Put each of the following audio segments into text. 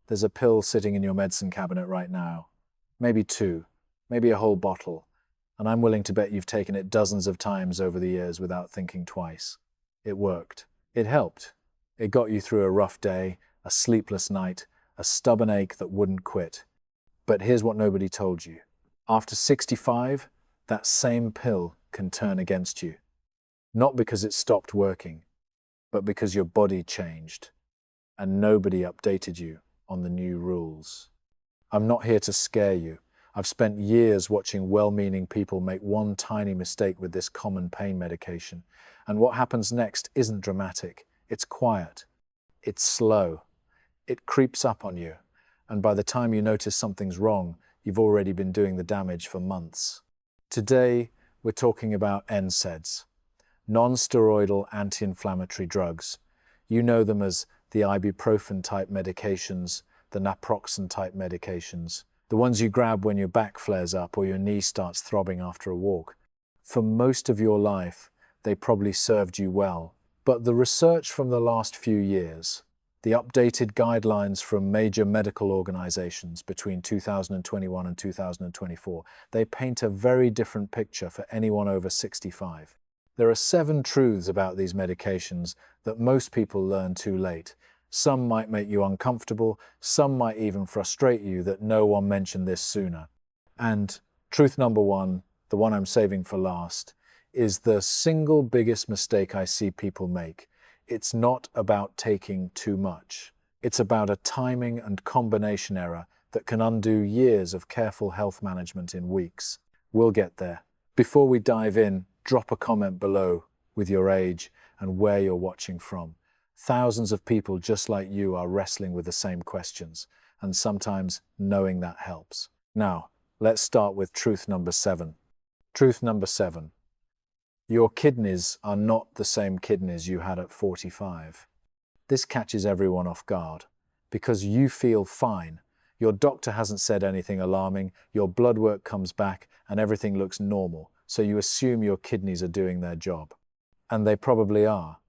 There's a pill sitting in your medicine cabinet right now. Maybe two, maybe a whole bottle. And I'm willing to bet you've taken it dozens of times over the years without thinking twice. It worked. It helped. It got you through a rough day, a sleepless night, a stubborn ache that wouldn't quit. But here's what nobody told you. After 65, that same pill can turn against you. Not because it stopped working, but because your body changed, and nobody updated you on the new rules. I'm not here to scare you. I've spent years watching well-meaning people make one tiny mistake with this common pain medication, and what happens next isn't dramatic. It's quiet. It's slow. It creeps up on you, and by the time you notice something's wrong, you've already been doing the damage for months. Today, we're talking about NSAIDs, non-steroidal anti-inflammatory drugs. You know them as the ibuprofen-type medications, the naproxen-type medications, the ones you grab when your back flares up or your knee starts throbbing after a walk. For most of your life, they probably served you well. But the research from the last few years, the updated guidelines from major medical organizations between 2021 and 2024, they paint a very different picture for anyone over 65. There are 7 truths about these medications that most people learn too late. Some might make you uncomfortable, some might even frustrate you that no one mentioned this sooner. And truth number 1, the one I'm saving for last, is the single biggest mistake I see people make. It's not about taking too much. It's about a timing and combination error that can undo years of careful health management in weeks. We'll get there. Before we dive in, drop a comment below with your age and where you're watching from. Thousands of people just like you are wrestling with the same questions, and sometimes knowing that helps. Now, let's start with truth number 7. Truth number 7. Your kidneys are not the same kidneys you had at 45. This catches everyone off guard because you feel fine. Your doctor hasn't said anything alarming, your blood work comes back, and everything looks normal, so you assume your kidneys are doing their job. And they probably are.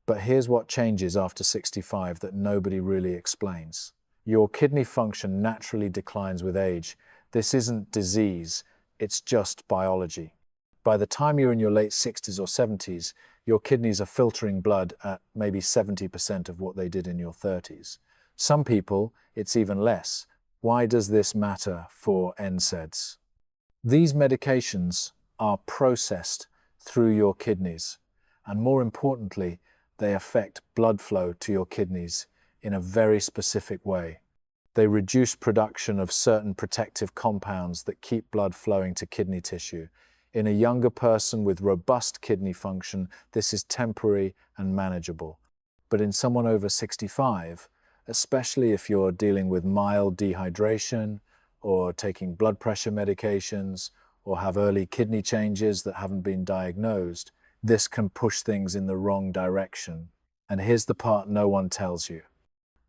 But here's what changes after 65 that nobody really explains. Your kidney function naturally declines with age. This isn't disease, it's just biology. By the time you're in your late 60s or 70s, your kidneys are filtering blood at maybe 70% of what they did in your 30s. Some people, it's even less. Why does this matter for NSAIDs? These medications are processed through your kidneys, and more importantly, they affect blood flow to your kidneys in a very specific way. They reduce production of certain protective compounds that keep blood flowing to kidney tissue. In a younger person with robust kidney function, this is temporary and manageable. But in someone over 65, especially if you're dealing with mild dehydration or taking blood pressure medications or have early kidney changes that haven't been diagnosed, this can push things in the wrong direction. And here's the part no one tells you.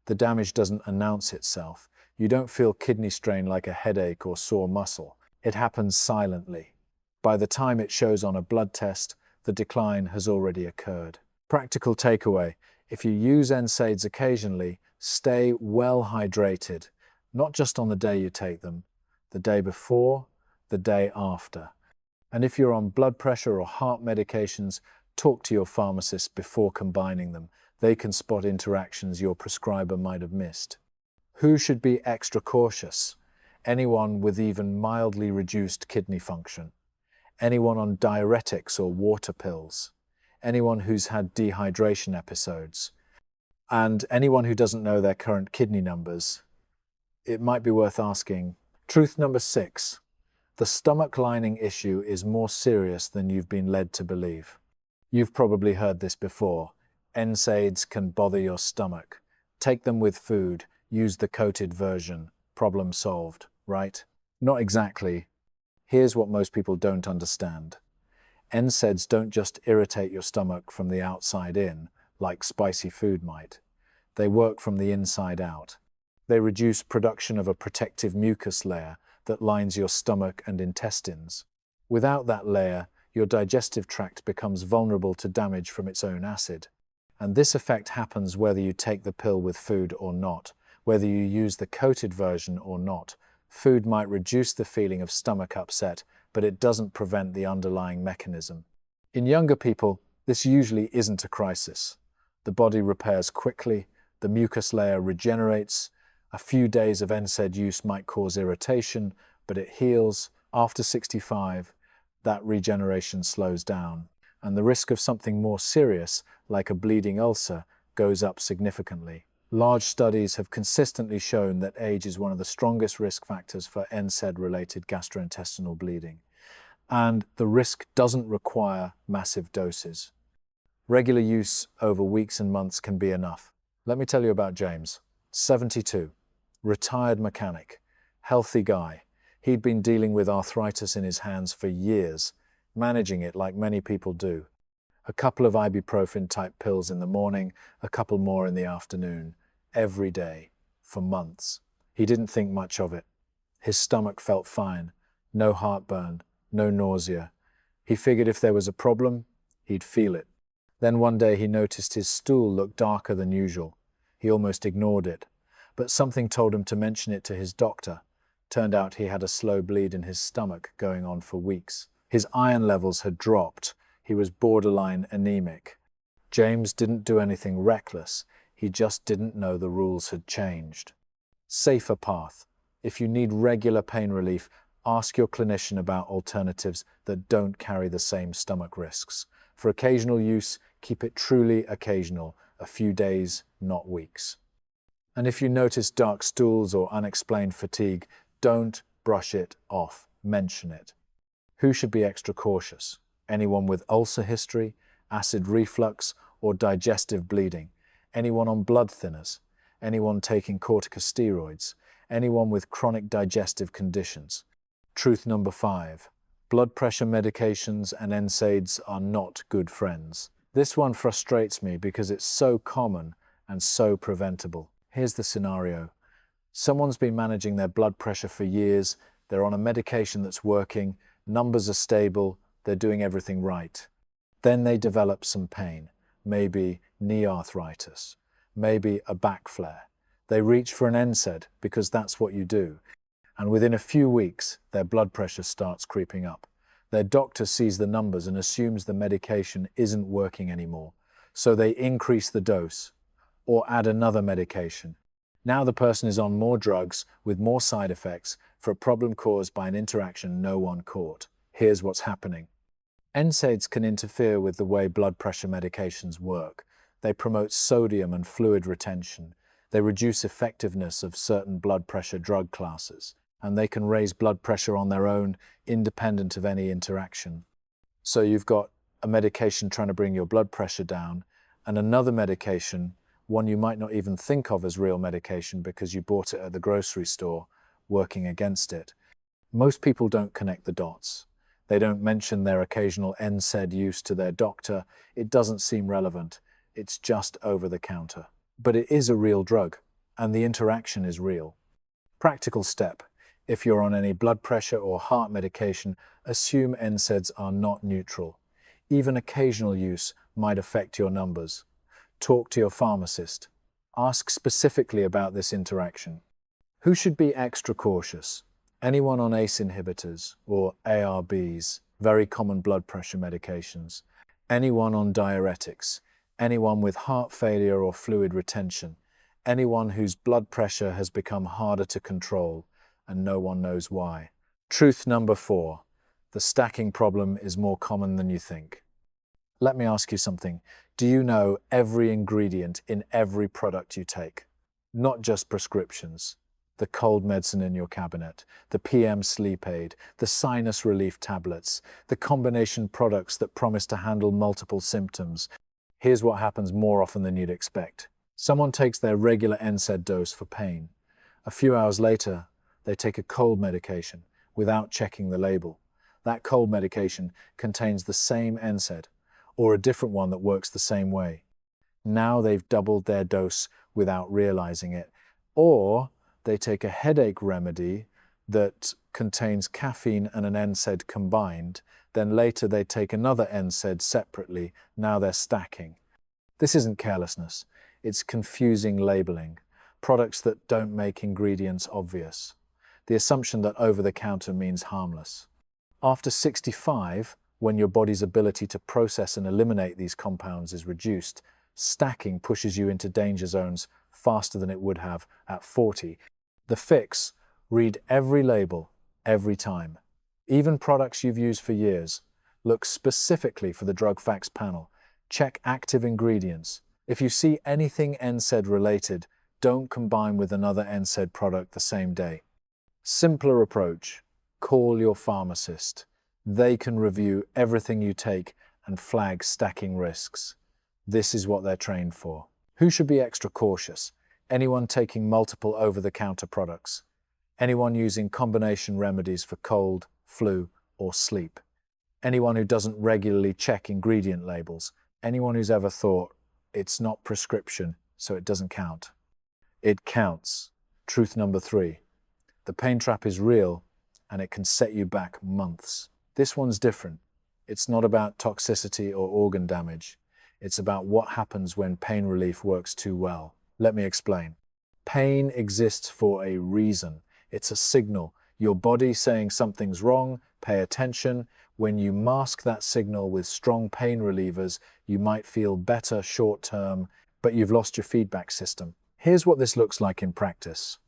The damage doesn't announce itself. You don't feel kidney strain like a headache or sore muscle. It happens silently. By the time it shows on a blood test, the decline has already occurred. Practical takeaway: if you use NSAIDs occasionally, stay well hydrated, not just on the day you take them, the day before, the day after. And if you're on blood pressure or heart medications, talk to your pharmacist before combining them. They can spot interactions your prescriber might have missed. Who should be extra cautious? Anyone with even mildly reduced kidney function. Anyone on diuretics or water pills. Anyone who's had dehydration episodes. And anyone who doesn't know their current kidney numbers. It might be worth asking. Truth number 6. The stomach lining issue is more serious than you've been led to believe. You've probably heard this before. NSAIDs can bother your stomach. Take them with food. Use the coated version. Problem solved, right? Not exactly. Here's what most people don't understand. NSAIDs don't just irritate your stomach from the outside in, like spicy food might. They work from the inside out. They reduce production of a protective mucus layer that lines your stomach and intestines. Without that layer, your digestive tract becomes vulnerable to damage from its own acid. And this effect happens whether you take the pill with food or not. Whether you use the coated version or not, food might reduce the feeling of stomach upset, but it doesn't prevent the underlying mechanism. In younger people, this usually isn't a crisis. The body repairs quickly, the mucus layer regenerates. A few days of NSAID use might cause irritation, but it heals. After 65, that regeneration slows down, and the risk of something more serious, like a bleeding ulcer, goes up significantly. Large studies have consistently shown that age is one of the strongest risk factors for NSAID-related gastrointestinal bleeding, and the risk doesn't require massive doses. Regular use over weeks and months can be enough. Let me tell you about James, 72, retired mechanic, healthy guy. He'd been dealing with arthritis in his hands for years, managing it like many people do. A couple of ibuprofen-type pills in the morning, a couple more in the afternoon, every day, for months. He didn't think much of it. His stomach felt fine, no heartburn, no nausea. He figured if there was a problem, he'd feel it. Then one day he noticed his stool looked darker than usual. He almost ignored it, but something told him to mention it to his doctor. Turned out he had a slow bleed in his stomach going on for weeks. His iron levels had dropped. He was borderline anemic. James didn't do anything reckless. He just didn't know the rules had changed. Safer path. If you need regular pain relief, ask your clinician about alternatives that don't carry the same stomach risks. For occasional use, keep it truly occasional, a few days, not weeks. And if you notice dark stools or unexplained fatigue, don't brush it off, mention it. Who should be extra cautious? Anyone with ulcer history, acid reflux, or digestive bleeding? Anyone on blood thinners? Anyone taking corticosteroids? Anyone with chronic digestive conditions? Truth number 5. Blood pressure medications and NSAIDs are not good friends. This one frustrates me because it's so common and so preventable. Here's the scenario. Someone's been managing their blood pressure for years, they're on a medication that's working, numbers are stable, they're doing everything right. Then they develop some pain, maybe knee arthritis, maybe a back flare. They reach for an NSAID because that's what you do. And within a few weeks, their blood pressure starts creeping up. Their doctor sees the numbers and assumes the medication isn't working anymore. So they increase the dose or add another medication. Now the person is on more drugs with more side effects for a problem caused by an interaction no one caught. Here's what's happening. NSAIDs can interfere with the way blood pressure medications work. They promote sodium and fluid retention. They reduce effectiveness of certain blood pressure drug classes, and they can raise blood pressure on their own, independent of any interaction. So you've got a medication trying to bring your blood pressure down, and another medication, one you might not even think of as real medication because you bought it at the grocery store, working against it. Most people don't connect the dots. They don't mention their occasional NSAID use to their doctor. It doesn't seem relevant. It's just over the counter. But it is a real drug, and the interaction is real. Practical step. If you're on any blood pressure or heart medication, assume NSAIDs are not neutral. Even occasional use might affect your numbers. Talk to your pharmacist. Ask specifically about this interaction. Who should be extra cautious? Anyone on ACE inhibitors or ARBs, very common blood pressure medications. Anyone on diuretics. Anyone with heart failure or fluid retention. Anyone whose blood pressure has become harder to control and no one knows why. Truth number 4. The stacking problem is more common than you think. Let me ask you something. Do you know every ingredient in every product you take? Not just prescriptions. The cold medicine in your cabinet, the PM sleep aid, the sinus relief tablets, the combination products that promise to handle multiple symptoms. Here's what happens more often than you'd expect. Someone takes their regular NSAID dose for pain. A few hours later, they take a cold medication without checking the label. That cold medication contains the same NSAID, or a different one that works the same way. Now they've doubled their dose without realizing it. Or they take a headache remedy that contains caffeine and an NSAID combined, then later they take another NSAID separately. Now they're stacking. This isn't carelessness, it's confusing labeling. products that don't make ingredients obvious, the assumption that over-the-counter means harmless. After 65, when your body's ability to process and eliminate these compounds is reduced, stacking pushes you into danger zones faster than it would have at 40. The fix: read every label, every time. Even products you've used for years. Look specifically for the drug facts panel. Check active ingredients. If you see anything NSAID related, don't combine with another NSAID product the same day. Simpler approach: call your pharmacist. They can review everything you take and flag stacking risks. This is what they're trained for. Who should be extra cautious? Anyone taking multiple over-the-counter products. Anyone using combination remedies for cold, flu, or sleep. Anyone who doesn't regularly check ingredient labels. Anyone who's ever thought, it's not prescription, so it doesn't count. It counts. Truth number 3. The pain trap is real, and it can set you back months. This one's different. It's not about toxicity or organ damage. It's about what happens when pain relief works too well. Let me explain. Pain exists for a reason. It's a signal. Your body saying something's wrong, pay attention. When you mask that signal with strong pain relievers, you might feel better short term, but you've lost your feedback system. Here's what this looks like in practice.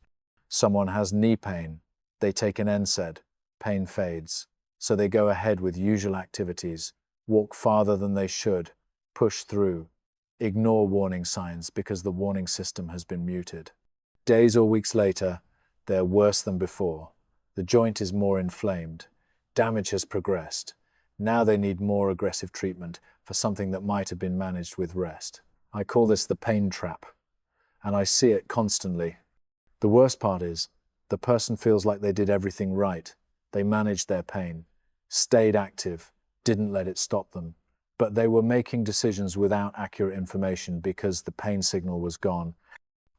Someone has knee pain. They take an NSAID. Pain fades. So they go ahead with usual activities, walk farther than they should, push through, ignore warning signs because the warning system has been muted. Days or weeks later, they're worse than before. The joint is more inflamed. Damage has progressed. Now they need more aggressive treatment for something that might have been managed with rest. I call this the pain trap, and I see it constantly. The worst part is, the person feels like they did everything right. They managed their pain, stayed active, didn't let it stop them. But they were making decisions without accurate information because the pain signal was gone.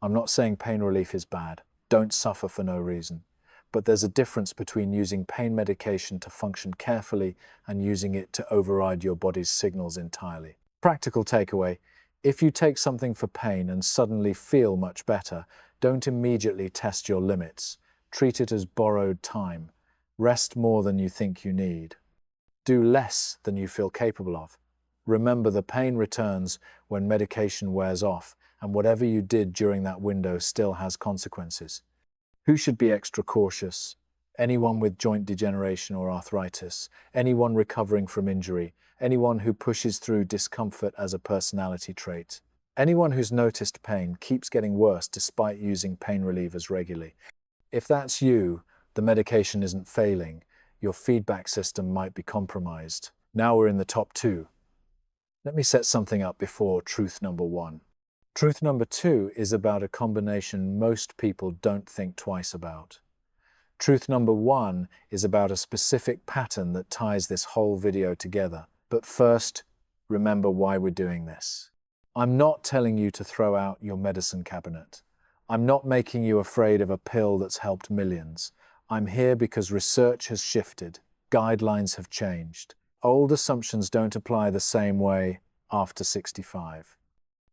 I'm not saying pain relief is bad. Don't suffer for no reason. But there's a difference between using pain medication to function carefully and using it to override your body's signals entirely. Practical takeaway: if you take something for pain and suddenly feel much better, don't immediately test your limits. Treat it as borrowed time. Rest more than you think you need. Do less than you feel capable of. Remember, the pain returns when medication wears off, and whatever you did during that window still has consequences. Who should be extra cautious? Anyone with joint degeneration or arthritis, anyone recovering from injury, anyone who pushes through discomfort as a personality trait, anyone who's noticed pain keeps getting worse despite using pain relievers regularly. If that's you, the medication isn't failing. Your feedback system might be compromised. Now we're in the top 2. Let me set something up before truth number 1. Truth number 2 is about a combination most people don't think twice about. Truth number 1 is about a specific pattern that ties this whole video together. But first, remember why we're doing this. I'm not telling you to throw out your medicine cabinet. I'm not making you afraid of a pill that's helped millions. I'm here because research has shifted, guidelines have changed. Old assumptions don't apply the same way after 65.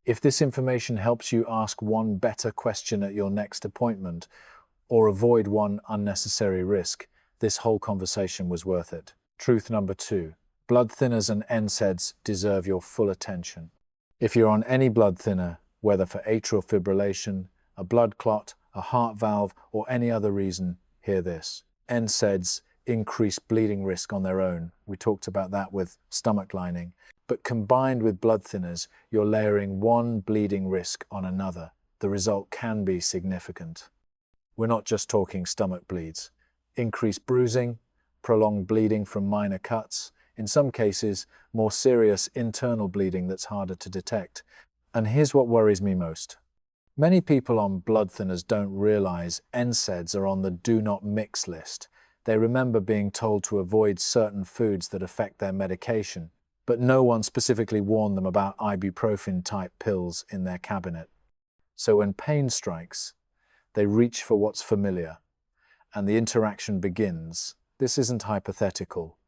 If this information helps you ask one better question at your next appointment or avoid one unnecessary risk, this whole conversation was worth it. Truth number 2. Blood thinners and NSAIDs deserve your full attention. If you're on any blood thinner, whether for atrial fibrillation, a blood clot, a heart valve, or any other reason, hear this. NSAIDs increase bleeding risk on their own. We talked about that with stomach lining. But combined with blood thinners, you're layering one bleeding risk on another. The result can be significant. We're not just talking stomach bleeds. Increased bruising, prolonged bleeding from minor cuts, in some cases, more serious internal bleeding that's harder to detect. And here's what worries me most. Many people on blood thinners don't realize NSAIDs are on the do not mix list. They remember being told to avoid certain foods that affect their medication, but no one specifically warned them about ibuprofen-type pills in their cabinet. So when pain strikes, they reach for what's familiar, and the interaction begins. This isn't hypothetical.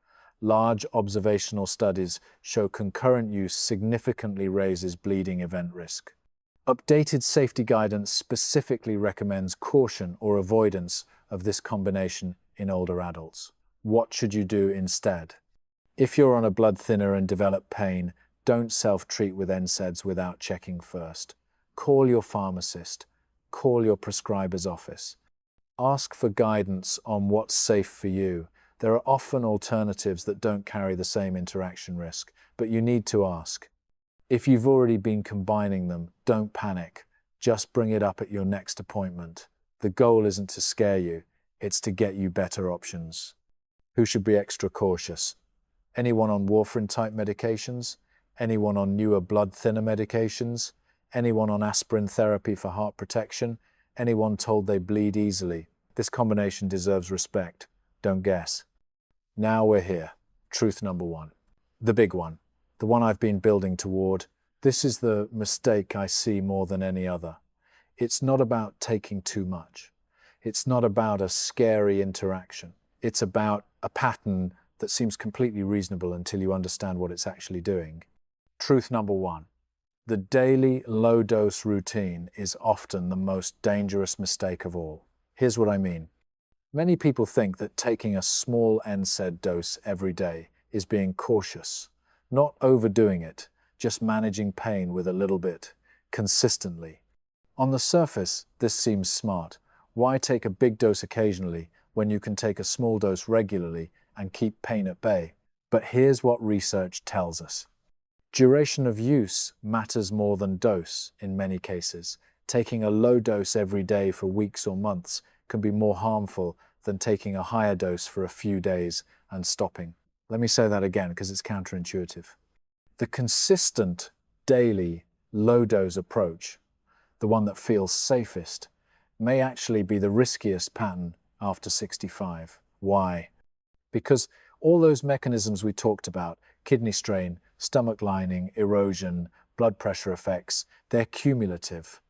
Large observational studies show concurrent use significantly raises bleeding event risk. Updated safety guidance specifically recommends caution or avoidance of this combination in older adults. What should you do instead? If you're on a blood thinner and develop pain, don't self-treat with NSAIDs without checking first. Call your pharmacist. Call your prescriber's office. Ask for guidance on what's safe for you. There are often alternatives that don't carry the same interaction risk, but you need to ask. If you've already been combining them, don't panic. Just bring it up at your next appointment. The goal isn't to scare you, it's to get you better options. Who should be extra cautious? Anyone on warfarin-type medications? Anyone on newer blood thinner medications? Anyone on aspirin therapy for heart protection? Anyone told they bleed easily? This combination deserves respect. Don't guess. Now we're here. Truth number one. The big one. The one I've been building toward. This is the mistake I see more than any other. It's not about taking too much. It's not about a scary interaction. It's about a pattern that seems completely reasonable until you understand what it's actually doing. Truth number one. The daily low-dose routine is often the most dangerous mistake of all. Here's what I mean. Many people think that taking a small NSAID dose every day is being cautious, not overdoing it, just managing pain with a little bit, consistently. On the surface, this seems smart. Why take a big dose occasionally when you can take a small dose regularly and keep pain at bay? But here's what research tells us. Duration of use matters more than dose in many cases. Taking a low dose every day for weeks or months can be more harmful than taking a higher dose for a few days and stopping. Let me say that again because it's counterintuitive. The consistent, daily, low-dose approach, the one that feels safest, may actually be the riskiest pattern after 65. Why? Because all those mechanisms we talked about, kidney strain, stomach lining, erosion, blood pressure effects, they're cumulative.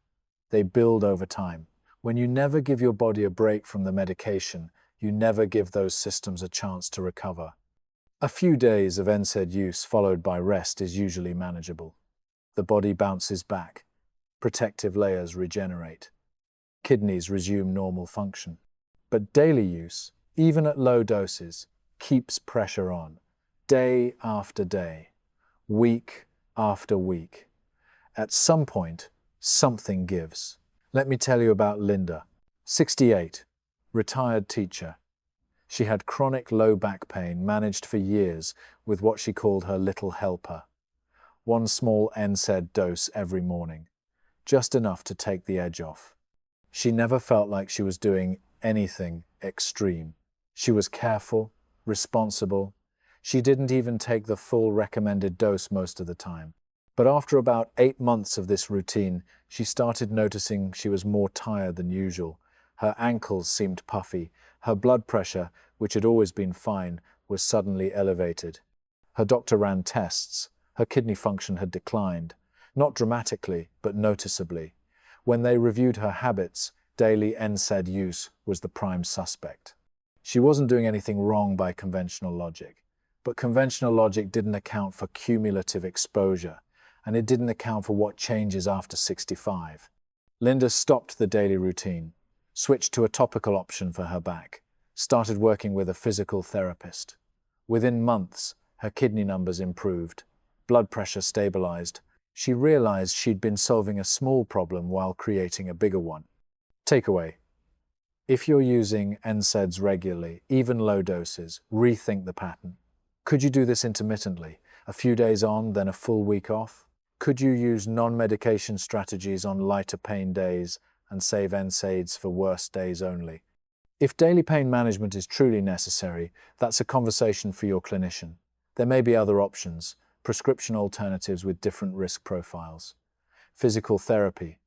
They build over time. When you never give your body a break from the medication, you never give those systems a chance to recover. A few days of NSAID use followed by rest is usually manageable. The body bounces back. Protective layers regenerate. Kidneys resume normal function. But daily use, even at low doses, keeps pressure on, day after day, week after week. At some point, something gives. Let me tell you about Linda, 68, retired teacher. She had chronic low back pain managed for years with what she called her little helper. One small NSAID dose every morning, just enough to take the edge off. She never felt like she was doing anything extreme. She was careful, responsible. She didn't even take the full recommended dose most of the time. But after about 8 months of this routine, she started noticing she was more tired than usual. Her ankles seemed puffy. Her blood pressure, which had always been fine, was suddenly elevated. Her doctor ran tests. Her kidney function had declined. Not dramatically, but noticeably. When they reviewed her habits, daily NSAID use was the prime suspect. She wasn't doing anything wrong by conventional logic. But conventional logic didn't account for cumulative exposure, and it didn't account for what changes after 65. Linda stopped the daily routine, switched to a topical option for her back, started working with a physical therapist. Within months, her kidney numbers improved, blood pressure stabilized. She realized she'd been solving a small problem while creating a bigger one. Takeaway. If you're using NSAIDs regularly, even low doses, rethink the pattern. Could you do this intermittently? A few days on, then a full week off? Could you use non-medication strategies on lighter pain days and save NSAIDs for worse days only? If daily pain management is truly necessary, that's a conversation for your clinician. There may be other options, prescription alternatives with different risk profiles. Physical therapy,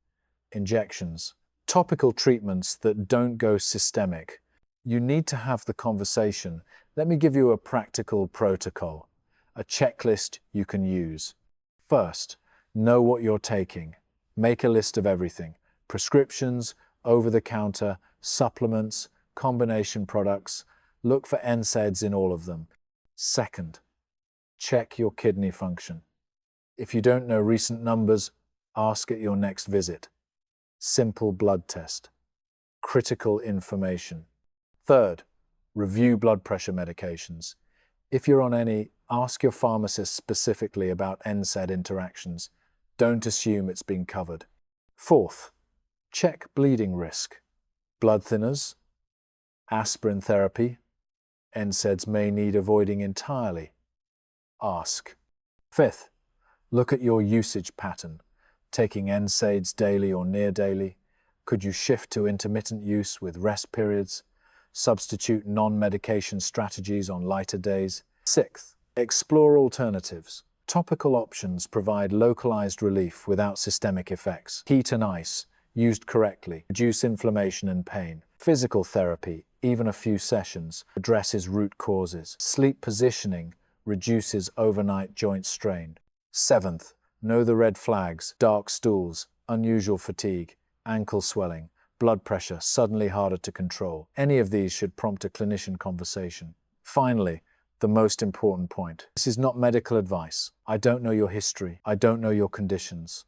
injections, topical treatments that don't go systemic. You need to have the conversation. Let me give you a practical protocol, a checklist you can use. First, know what you're taking. Make a list of everything. Prescriptions, over-the-counter, supplements, combination products. Look for NSAIDs in all of them. Second, check your kidney function. If you don't know recent numbers, Ask at your next visit. Simple blood test. Critical information. Third, review blood pressure medications. If you're on any, ask your pharmacist specifically about NSAID interactions. Don't assume it's been covered. Fourth, check bleeding risk. Blood thinners, aspirin therapy, NSAIDs may need avoiding entirely. Ask. Fifth, look at your usage pattern. Taking NSAIDs daily or near daily. Could you shift to intermittent use with rest periods? Substitute non-medication strategies on lighter days. Sixth, explore alternatives. Topical options provide localized relief without systemic effects. Heat and ice, used correctly, reduce inflammation and pain. Physical therapy, even a few sessions, addresses root causes. Sleep positioning reduces overnight joint strain. Seventh, know the red flags: dark stools, unusual fatigue, ankle swelling, blood pressure suddenly harder to control. Any of these should prompt a clinician conversation. Finally, the most important point. This is not medical advice. I don't know your history. I don't know your conditions.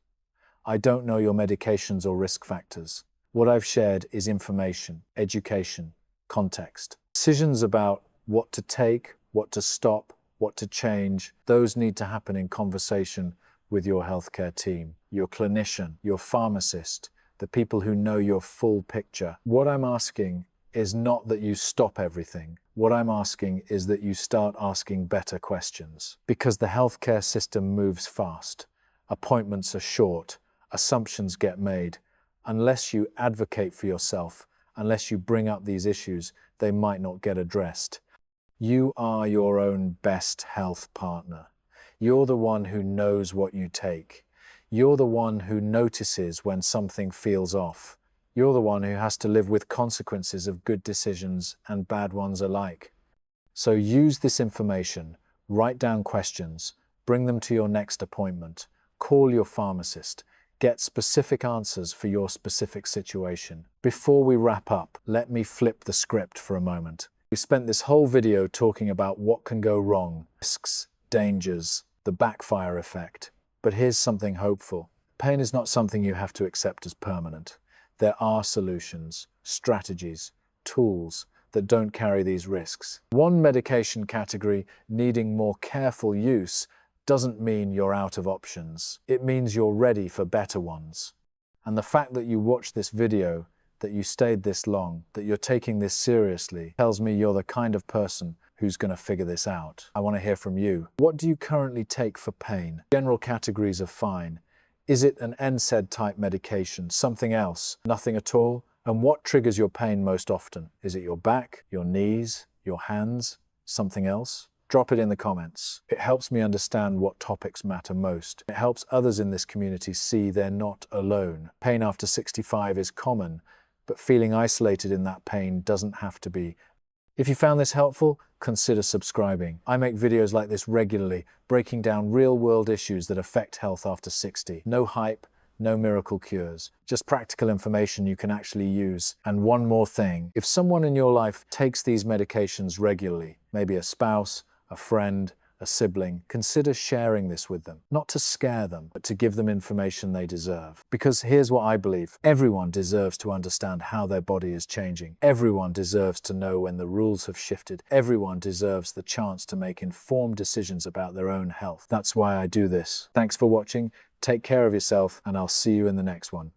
I don't know your medications or risk factors. What I've shared is information, education, context. Decisions about what to take, what to stop, what to change, those need to happen in conversation with your healthcare team, your clinician, your pharmacist, the people who know your full picture. What I'm asking is not that you stop everything. What I'm asking is that you start asking better questions. Because the healthcare system moves fast. Appointments are short. Assumptions get made. Unless you advocate for yourself, unless you bring up these issues, they might not get addressed. You are your own best health partner. You're the one who knows what you take. You're the one who notices when something feels off. You're the one who has to live with consequences of good decisions and bad ones alike. So use this information, write down questions, bring them to your next appointment, call your pharmacist, get specific answers for your specific situation. Before we wrap up, let me flip the script for a moment. We spent this whole video talking about what can go wrong, risks, dangers, the backfire effect. But here's something hopeful. Pain is not something you have to accept as permanent. There are solutions, strategies, tools that don't carry these risks. One medication category needing more careful use doesn't mean you're out of options. It means you're ready for better ones. And the fact that you watched this video, that you stayed this long, that you're taking this seriously, tells me you're the kind of person who's going to figure this out. I want to hear from you. What do you currently take for pain? General categories are fine. Is it an NSAID type medication, something else, nothing at all? And what triggers your pain most often? Is it your back, your knees, your hands, something else? Drop it in the comments. It helps me understand what topics matter most. It helps others in this community see they're not alone. Pain after 65 is common, but feeling isolated in that pain doesn't have to be. If you found this helpful, consider subscribing. I make videos like this regularly, breaking down real-world issues that affect health after 60. No hype, no miracle cures, just practical information you can actually use. And one more thing, if someone in your life takes these medications regularly, maybe a spouse, a friend, a sibling, consider sharing this with them. Not to scare them, but to give them information they deserve. Because here's what I believe. Everyone deserves to understand how their body is changing. Everyone deserves to know when the rules have shifted. Everyone deserves the chance to make informed decisions about their own health. That's why I do this. Thanks for watching. Take care of yourself, and I'll see you in the next one.